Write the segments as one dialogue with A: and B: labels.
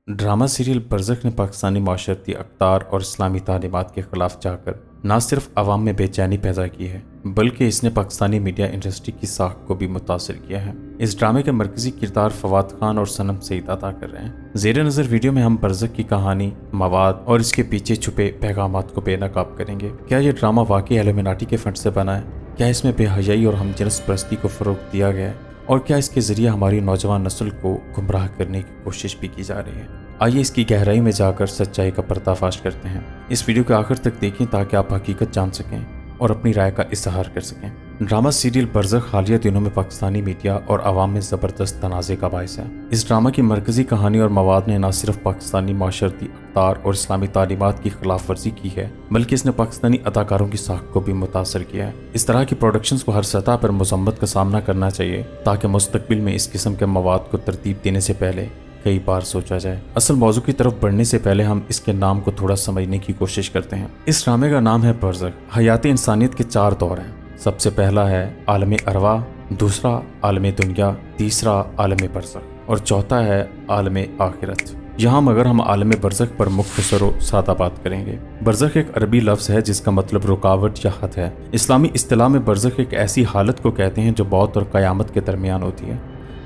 A: Drama serial बरज़ख ने पाकिस्तानी माशरती अक़दार और इस्लामी तालीमात के ख़िलाफ़ जाकर न सिर्फ आवाम में बेचैनी पैदा की है बल्कि इसने पाकिस्तानी मीडिया इंडस्ट्री की साख को भी मुतासिर किया है। इस ड्रामे के मरकज़ी किरदार फवाद खान और सनम सईद अदा कर रहे हैं। ज़ेर नज़र वीडियो में हम बरज़ख की कहानी, मवाद और इसके पीछे छुपे पैगामात को बेनकाब करेंगे। क्या ये ड्रामा वाकई इल्यूमिनाटी के फंड से बना है? क्या इसमें बेहयाई और हमजिनस परस्ती को फ़रोग़ दिया गया है? और क्या इसके ज़रिए हमारी नौजवान नस्ल को गुमराह करने की कोशिश भी की जा रही है? आइए इसकी गहराई में जाकर सच्चाई का पर्दाफाश करते हैं। इस वीडियो के आखिर तक देखें ताकि आप हकीकत जान सकें और अपनी राय का इज़हार कर सकें। ड्रामा सीरियल बरज़ख हालिया दिनों में पाकिस्तानी मीडिया और आवाम में ज़बरदस्त तनाज़े का बायस है। इस ड्रामा की मरकज़ी कहानी और मवाद ने न सिर्फ पाकिस्तानी माशरती अक़दार और इस्लामी तालीमात की खिलाफ वर्जी की है बल्कि इसने पाकिस्तानी अदाकारों की साख को भी मुतासर किया है। इस तरह की प्रोडक्शंस को हर सतह पर मज़म्मत का सामना करना चाहिए ताकि मुस्तक़बिल में इस किस्म के मवाद को तरतीब देने से पहले कई बार सोचा जाए। असल मौजू की तरफ बढ़ने से पहले हम इसके नाम को थोड़ा समझने की कोशिश करते हैं। इस ड्रामे का नाम है बरज़ख। हयात इंसानियत के 4 दौर हैं। सबसे पहला है आलम अरवा, दूसरा आलम दुनिया, तीसरा आलम बरज़ख और चौथा है आलम आखिरत। यहाँ मगर हम आलम बरज़ख पर मुख्तसर व सादा बात करेंगे। बरज़ख एक अरबी लफ्ज़ है जिसका मतलब रुकावट या हद है। इस्लामी इस्तिलाह में बरज़ख एक ऐसी हालत को कहते हैं जो मौत और क़यामत के दरमियान होती है।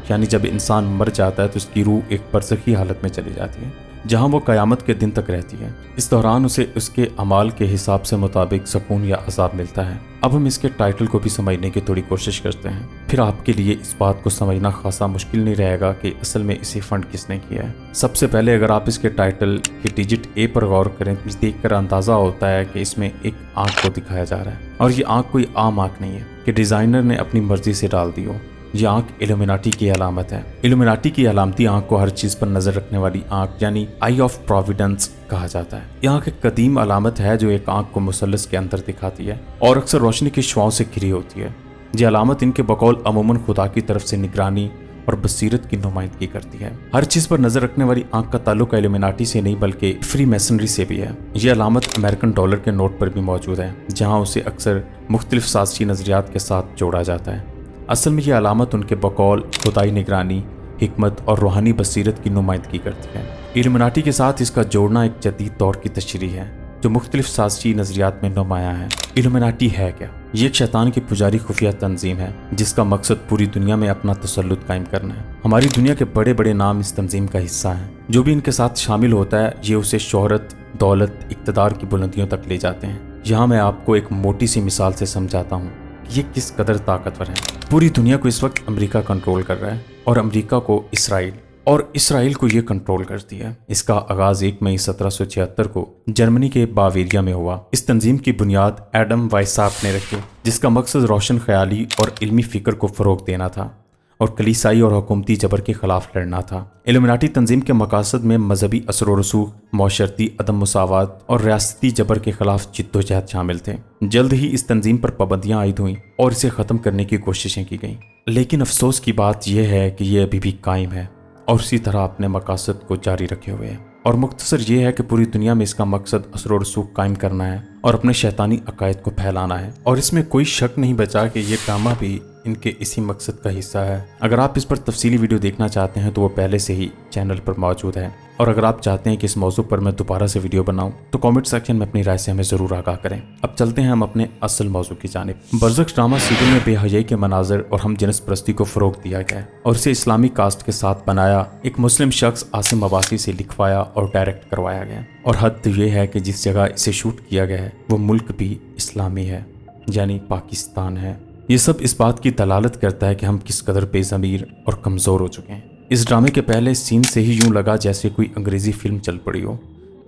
A: यानी जब इंसान मर जाता है तो उसकी रूह एक बरज़खी हालत में चली जाती है जहां वो क़यामत के दिन तक रहती है। इस दौरान उसे उसके अमाल के हिसाब से मुताबिक सुकून या अज़ाब मिलता है। अब हम इसके टाइटल को भी समझने की थोड़ी कोशिश करते हैं। फिर आपके लिए इस बात को समझना खासा मुश्किल नहीं रहेगा कि असल में इसे फंड किसने किया है। सबसे पहले अगर आप इसके टाइटल के डिजिट ए पर गौर करें तो देखकर अंदाज़ा होता है कि इसमें एक आँख को दिखाया जा रहा है और ये आँख कोई आम आँख नहीं है कि डिज़ाइनर ने अपनी मर्जी से डाल दी हो। ये आँख इल्यूमिनाटी की अलामत है। इल्यूमिनाटी की अलामती आँख को हर चीज़ पर नज़र रखने वाली आँख यानी आई ऑफ प्रोविडेंस कहा जाता है। यह आँख एक कदीम अलामत है जो एक आँख को मुसल्लस के अंदर दिखाती है और अक्सर रोशनी की शुआओं से घिरी होती है। ये अलामत इनके बकौल अमूमन खुदा की तरफ से निगरानी और बसीरत की नुमाइंदगी करती है। हर चीज़ पर नज़र रखने वाली आँख का ताल्लुक इल्यूमिनाटी से नहीं बल्कि फ्री मैसनरी से भी है। यह अलामत अमेरिकन डॉलर के नोट पर भी मौजूद है जहाँ उसे अक्सर मुख्तलिफ साज़िशी नज़रियात के साथ जोड़ा जाता है। असल में यह अलामत उनके बकौल खुदाई निगरानी, हिकमत और रूहानी बसीरत की नुमाइंदगी करती है। इल्यूमिनाटी के साथ इसका जोड़ना एक जदीद दौर की तशरीह है जो मुख्तलिफ साज़िशी नज़रियात में नुमायाँ है। इल्यूमिनाटी है क्या? ये एक शैतान की पुजारी खुफिया तंजीम है जिसका मकसद पूरी दुनिया में अपना तसल्लुत कायम करना है। हमारी दुनिया के बड़े बड़े नाम इस तंजीम का हिस्सा हैं। जो भी इनके साथ शामिल होता है ये उसे शोहरत, दौलत, इक़्तिदार की बुलंदियों तक ले जाते हैं। यहाँ मैं आपको एक मोटी सी मिसाल से समझाता हूँ ये किस कदर ताकतवर है। पूरी दुनिया को इस वक्त अमेरिका कंट्रोल कर रहा है और अमेरिका को इसराइल और इसराइल को ये कंट्रोल करती है। इसका आगाज 1 मई 1776 को जर्मनी के बावेरिया में हुआ। इस तंजीम की बुनियाद एडम वाइसाप ने रखी जिसका मकसद रोशन ख्याली और इल्मी फिक्र को फ़रोग़ देना था और कलीसाई और हुकूमती जबर के खिलाफ लड़ना था। इल्यूमिनाटी तंजीम के मकासद में मजहबी असर व रसूख, मौशरती अदम मुसावात और रियासती जबर के खिलाफ जिद्दोजहद शामिल थे। जल्द ही इस तंजीम पर पाबंदियां आयद हुईं और इसे ख़त्म करने की कोशिशें की गईं। लेकिन अफसोस की बात यह है कि यह अभी भी कायम है और इसी तरह अपने मकासद को जारी रखे हुए है। और मुख्तसर ये है कि पूरी दुनिया में इसका मकसद असर व रसूख कायम करना है और अपने शैतानी अकायद को फैलाना है। और इसमें कोई शक नहीं बचा कि ये ड्रामा भी इनके इसी मकसद का हिस्सा है। अगर आप इस पर तफसीली वीडियो देखना चाहते हैं तो वो पहले से ही चैनल पर मौजूद है और अगर आप चाहते हैं कि इस मौजू पर मैं दोबारा से वीडियो बनाऊं तो कमेंट सेक्शन में अपनी राय से हमें ज़रूर आगाह करें। अब चलते हैं हम अपने असल मौजू की जानिब। बरज़ख ड्रामा सीरियल में बेहयाई के मनाजर और हम जिनस परस्ती को फ़रोग़ दिया गया और इसे इस्लामी कास्ट के साथ बनाया। एक मुस्लिम शख्स आसिम अब्बासी से लिखवाया और डायरेक्ट करवाया गया और हद तो ये है कि जिस जगह इसे शूट किया गया है वो मुल्क भी इस्लामी है यानी पाकिस्तान है। ये सब इस बात की दलालत करता है कि हम किस कदर बेज़मीर और कमज़ोर हो चुके हैं। इस ड्रामे के पहले सीन से ही यूँ लगा जैसे कोई अंग्रेज़ी फ़िल्म चल पड़ी हो।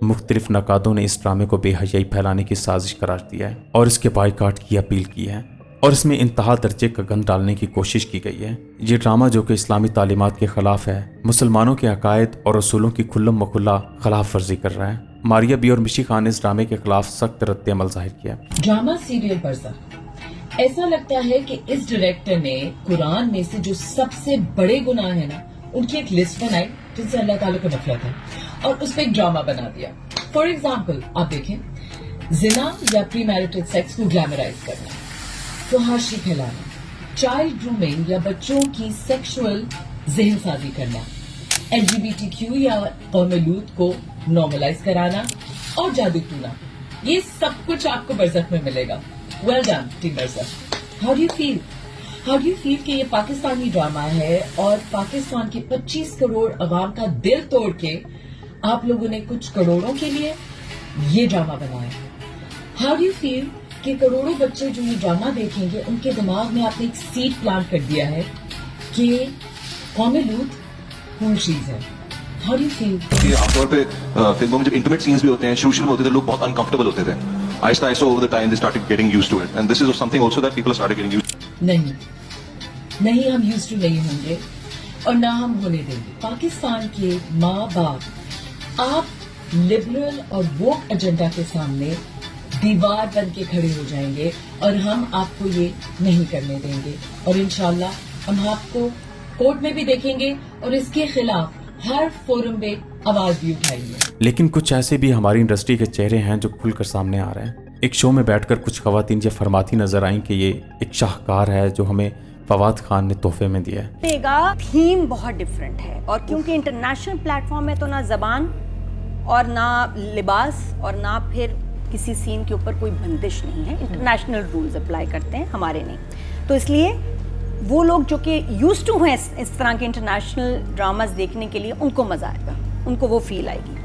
A: मुख्तलिफ नकादों ने इस ड्रामे को बेहयाई फैलाने की साजिश करार दिया है और इसके बायकाट की अपील की है और इसमें इंतहा दर्जे का गंद डालने की कोशिश की गई है। ये ड्रामा जो कि इस्लामी तालीमात के ख़िलाफ़ है, मुसलमानों के अकायद और रसूलों की खुल्लम खुल्ला खिलाफ वर्जी कर रहा है। मारिया बी और मिशी खान ने इस ड्रामे के खिलाफ सख्त रद्द अमल जाहिर किया।
B: ड्रामा सीरियल बरज़ख ऐसा लगता है कि इस डायरेक्टर ने कुरान में से जो सबसे बड़े गुनाह है ना उनकी एक लिस्ट बनाई जिनसे अल्लाह ताला को नफरत है और उस पर एक ड्रामा बना दिया। फॉर एग्जाम्पल आप देखें, जिना या प्री मैरिटल सेक्स को ग्लैमराइज करना, फहाशी फैलाना, चाइल्ड ग्रूमिंग या बच्चों की सेक्सुअल ज़हनसाजी करना, LGBTQ या कौम-ए-लूत को नॉर्मलाइज कराना और जादू टूना, ये सब कुछ आपको बरज़ख में मिलेगा। Well done team Barzakh. How do you feel कि ये पाकिस्तानी ड्रामा है और पाकिस्तान के 25 करोड़ अवाम का दिल तोड़ के आप लोगों ने कुछ करोड़ों के लिए ये ड्रामा बनाया। हाउ डू यू फील कि करोड़ों बच्चे जो ये ड्रामा देखेंगे उनके दिमाग में आपने एक सीड प्लांट कर दिया है कि कौम-ए-लूत कूल चीज है। How do you feel?
C: ये आमतौर पे फिल्मों में जब इंटीमेट सीन्स भी होते हैं, शुरू होते थे, लोग बहुत अनकंफर्टेबल होते थे। आहिस्ता आहिस्ता over the time they started getting used to it and this is something also that people started getting used.
B: नहीं हम यूज्ड टू नहीं होंगे और ना हम होने देंगे। पाकिस्तान के माँ बाप आप लिबरल और वोक एजेंडा के सामने दीवार बन के खड़े हो जाएंगे और हम आपको ये नहीं करने देंगे और इंशाल्लाह हम आपको कोर्ट में भी देखेंगे और इसके खिलाफ हर फोरम पे आवाज भी उठाएंगे।
A: लेकिन कुछ ऐसे भी हमारी इंडस्ट्री के चेहरे हैं जो खुलकर सामने आ रहे हैं। एक शो में बैठकर कुछ खवातीन ये फरमाती नजर आई कि ये एक शाहकार है जो हमें फवाद खान ने तोहफे में दिया है।
D: थीम बहुत डिफरेंट है और क्योंकि इंटरनेशनल प्लेटफॉर्म है तो ना जबान और ना लिबास और ना फिर किसी सीन के ऊपर कोई बंदिश नहीं है। इंटरनेशनल रूल्स अप्लाई करते हैं, हमारे नहीं। तो इसलिए वो लोग जो कि यूज्ड टू हैं इस तरह के इंटरनेशनल ड्रामास देखने के लिए, उनको मजा आएगा, उनको वो फील आएगी।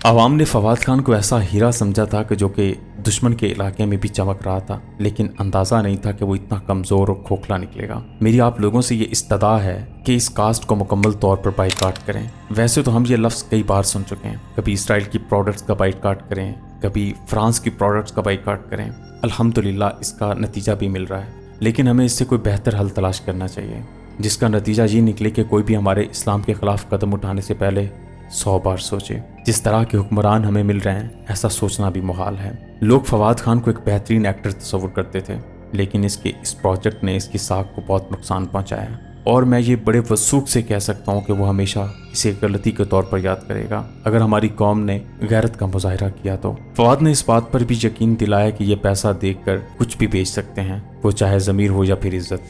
A: आवाम ने फवाद खान को ऐसा हीरा समझा था कि जो कि दुश्मन के इलाके में भी चमक रहा था, लेकिन अंदाजा नहीं था कि वो इतना कमजोर और खोखला निकलेगा। मेरी आप लोगों से ये इस्तदा है कि इस कास्ट को मुकम्मल तौर पर बाइकाट करें। वैसे तो हम ये लफ्ज़ कई बार सुन चुके हैं, कभी इसराइल की प्रोडक्ट्स का बाइकाट करें, कभी फ्रांस की प्रोडक्ट्स का बाइकाट करें। अल्हम्दुलिल्लाह इसका नतीजा भी मिल रहा है, लेकिन हमें इससे कोई बेहतर हल तलाश करना चाहिए जिसका नतीजा ये निकले कि कोई भी हमारे इस्लाम के खिलाफ कदम उठाने से पहले 100 बार सोचे। जिस तरह के हुक्मरान हमें मिल रहे हैं, ऐसा सोचना भी मुहाल है। लोग फवाद खान को एक बेहतरीन एक्टर तस्वुर करते थे, लेकिन इसके इस प्रोजेक्ट ने इसकी साख को बहुत नुकसान पहुंचाया और मैं ये बड़े वसूख से कह सकता हूँ कि वो हमेशा इसे गलती के तौर पर याद करेगा। अगर हमारी कौम ने गैरत का मुजाहिरा किया तो फवाद ने इस बात पर भी यकीन दिलाया कि ये पैसा देखकर कुछ भी बेच सकते हैं, वो चाहे ज़मीर हो या फिर इज्जत।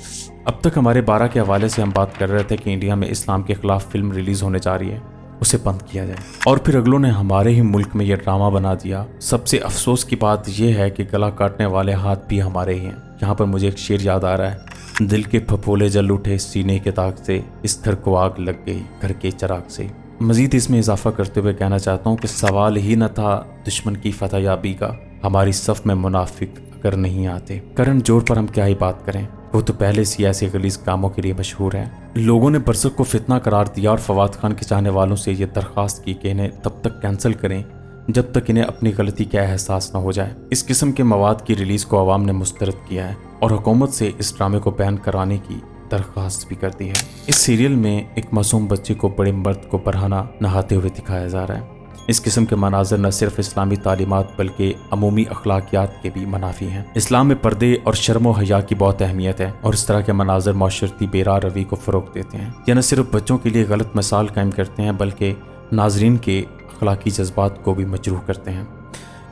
A: अब तक हमारे 12 के हवाले से हम बात कर रहे थे कि इंडिया में इस्लाम के खिलाफ फिल्म रिलीज होने जा रही है, उसे बंद किया जाए, और फिर अगलों ने हमारे ही मुल्क में यह ड्रामा बना दिया। सबसे अफसोस की बात यह है कि गला काटने वाले हाथ भी हमारे ही हैं। यहाँ पर मुझे एक शेर याद आ रहा है, दिल के फफोले जल उठे सीने के ताक से, इस घर को आग लग गई घर के चिराग से। मजीद इसमें इजाफा करते हुए कहना चाहता हूँ कि सवाल ही न था दुश्मन की फतहयाबी का, हमारी सफ में मुनाफिक अगर नहीं आते। करण जोड़ पर हम क्या ही बात करें, वो तो पहले से ऐसे गलीज कामों के लिए मशहूर है। लोगों ने बरसक को फितना करार दिया और फवाद खान के चाहने वालों से ये दरख्वास्त की कि इन्हें तब तक कैंसिल करें जब तक इन्हें अपनी गलती का एहसास न हो जाए। इस किस्म के मवाद की रिलीज को आवाम ने मुस्तरद किया है और हुकूमत से इस ड्रामे को बैन कराने की दरख्वास्त भी कर दी है। इस सीरियल में एक मासूम बच्चे को बड़े मर्द को बरहाना नहाते हुए दिखाया जा रहा है। इस किस्म के मनाजर न सिर्फ इस्लामी तालीमात बल्कि अमूमी अखलाकियात के भी मुनाफी हैं। इस्लाम में पर्दे और शर्म व हया की बहुत अहमियत है और इस तरह के मनाजर माशरती बेरा रवी को फ़रोग देते हैं। यह न सिर्फ बच्चों के लिए गलत मिसाल कायम करते हैं बल्कि नाजरीन के अखलाकी जज्बात को भी मजरूह करते हैं।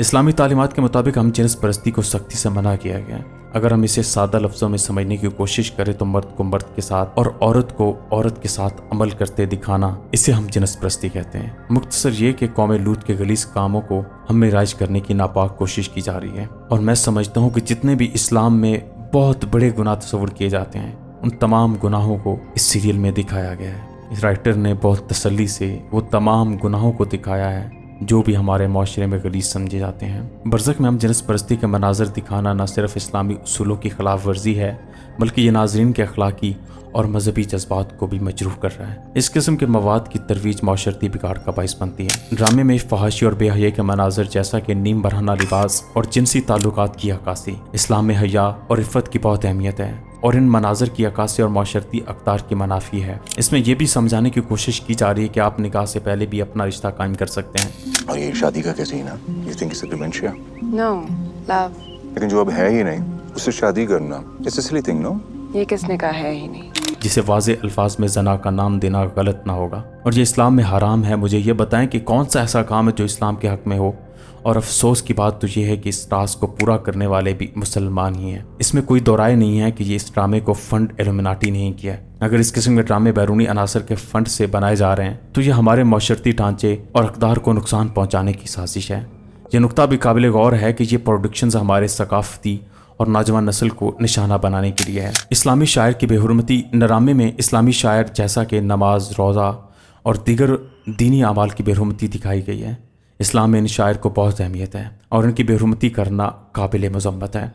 A: इस्लामी तालीमात के मुताबिक हम जिन्स परस्ती को सख्ती से मना किया गया है। अगर हम इसे सादा लफ्ज़ों में समझने की कोशिश करें तो मर्द को मर्द के साथ और औरत को औरत के साथ अमल करते दिखाना, इसे हम जिन्स परस्ती कहते हैं। मुख्तसर ये कि कौम-ए-लूत के गलीज कामों को हमें राइज करने की नापाक कोशिश की जा रही है और मैं समझता हूँ कि जितने भी इस्लाम में बहुत बड़े गुनाह तस्वुर किए जाते हैं, उन तमाम गुनाहों को इस सीरियल में दिखाया गया है। इस राइटर ने बहुत तसल्ली से वो तमाम गुनाहों को दिखाया है जो भी हमारे माशरे में गलीज समझे जाते हैं। बरज़क में हम जिन्स परस्ती के मनाजर दिखाना न सिर्फ इस्लामी उसूलों की खिलाफ वर्जी है बल्कि ये नाजरीन के अखलाकी और मजहबी जज्बात को भी मजरूह कर रहा है। इस किस्म के मवाद की तरवीज माशरती बिगाड़ का बाइस बनती है। ड्रामे में फहाशी और बेहया के मनाजर जैसा कि नीम बरहना लिबास और जिनसी ताल्लुकात की अक्कासी, इस्लाम में हया और इफ़्फ़त की बहुत अहमियत है और इन मनाजर की अक्कासी और माशरती अक़दार की मनाफी है। इसमें यह भी समझाने की कोशिश की जा रही है कि आप निकाह से पहले भी अपना रिश्ता कायम कर सकते हैं।
C: और ये शादी का कैसे ही ना, you think it's a dementia?
E: No, love.
C: लेकिन जो अब है ही नहीं, उससे शादी करना, it's a silly thing, no?
E: ये किसने कहा है ही नहीं।
A: जिसे वाज़े अल्फाज में जना का नाम देना गलत ना होगा और ये इस्लाम में हराम है। मुझे ये बताएं कि कौन सा ऐसा काम है जो इस्लाम के हक में हो और अफसोस की बात तो ये है कि इस टास्क को पूरा करने वाले भी मुसलमान ही हैं। इसमें कोई दो राय नहीं है कि ये इस ड्रामे को फंड इल्यूमिनाटी नहीं किया है। अगर इस किस्म के ड्रामे बैरूनी अनासर के फंड से बनाए जा रहे हैं तो ये हमारे माशरती ढांचे और अक़दार को नुकसान पहुँचाने की साजिश है। यह नुकता भी काबिल गौर है कि ये प्रोडक्शंस हमारे सकाफती और नौजवान नस्ल को निशाना बनाने के लिए है। इस्लामी शायर की बेहुरमती ड्रामे में इस्लामी शायर जैसा कि नमाज, रोज़ा और दीगर दीनी अमाल की बेहुरमती दिखाई गई है। इस्लाम में इन शायर को बहुत अहमियत है और इनकी बेहुरमती करना काबिल मज़म्मत है।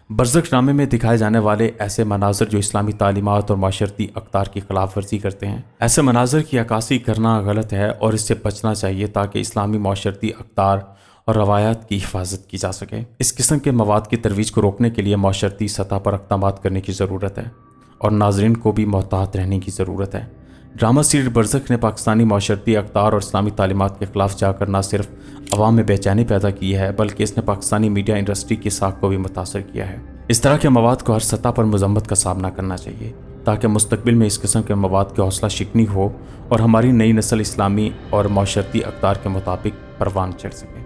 A: बरज़ख ड्रामे में दिखाए जाने वाले ऐसे मनाजर जो इस्लामी तालीमात और माशरती अक़दार की खिलाफ वर्जी करते हैं, ऐसे मनाजर की अक्कासी करना गलत है और इससे बचना चाहिए ताकि इस्लामी माशरती अक़दार और रवायात की हिफाजत की जा सके। इस किस्म के मवाद की तरवीज को रोकने के लिए माशरती सतह पर इक़दामात करने की ज़रूरत है और नाज़रीन को भी मोहतात रहने की ज़रूरत है। ड्रामा सीरीज़ बरज़ख ने पाकिस्तानी माशरती अक़दार और इस्लामी तालीमात के ख़िलाफ़ जाकर न सिर्फ अवाम में बेचैनी पैदा की है बल्कि इसने पाकिस्तानी मीडिया इंडस्ट्री की साख को भी मुतासर किया है। इस तरह के मवाद को हर सतह पर मज़म्मत का सामना करना चाहिए ताकि मुस्तक़बिल में इस किस्म के मवाद की हौसला शिकनी हो और हमारी नई नस्ल इस्लामी और माशरती अक़दार के मुताबिक परवान चढ़ सके।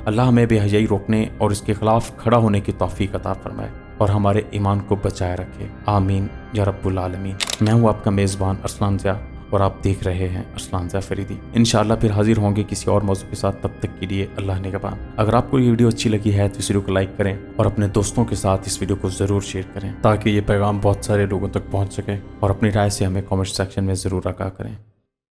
A: अल्लाह हमें बेहयाई रोकने और इसके ख़िलाफ़ खड़ा होने की तौफ़ीक अता फरमाए और हमारे ईमान को बचाए रखे। आमीन या रब्बुल आलमीन। मैं हूँ आपका मेज़बान अरसलान ज़िया और आप देख रहे हैं अरसलान ज़िया फरीदी। इंशाअल्लाह फिर हाजिर होंगे किसी और मौजू के साथ, तब तक के लिए अल्लाह निगहबान। अगर आपको ये वीडियो अच्छी लगी है तो इस वीडियो को लाइक करें और अपने दोस्तों के साथ इस वीडियो को ज़रूर शेयर करें ताकि ये पैगाम बहुत सारे लोगों तक पहुँच सके और अपनी राय से हमें कमेंट सेक्शन में ज़रूर आगाह करें।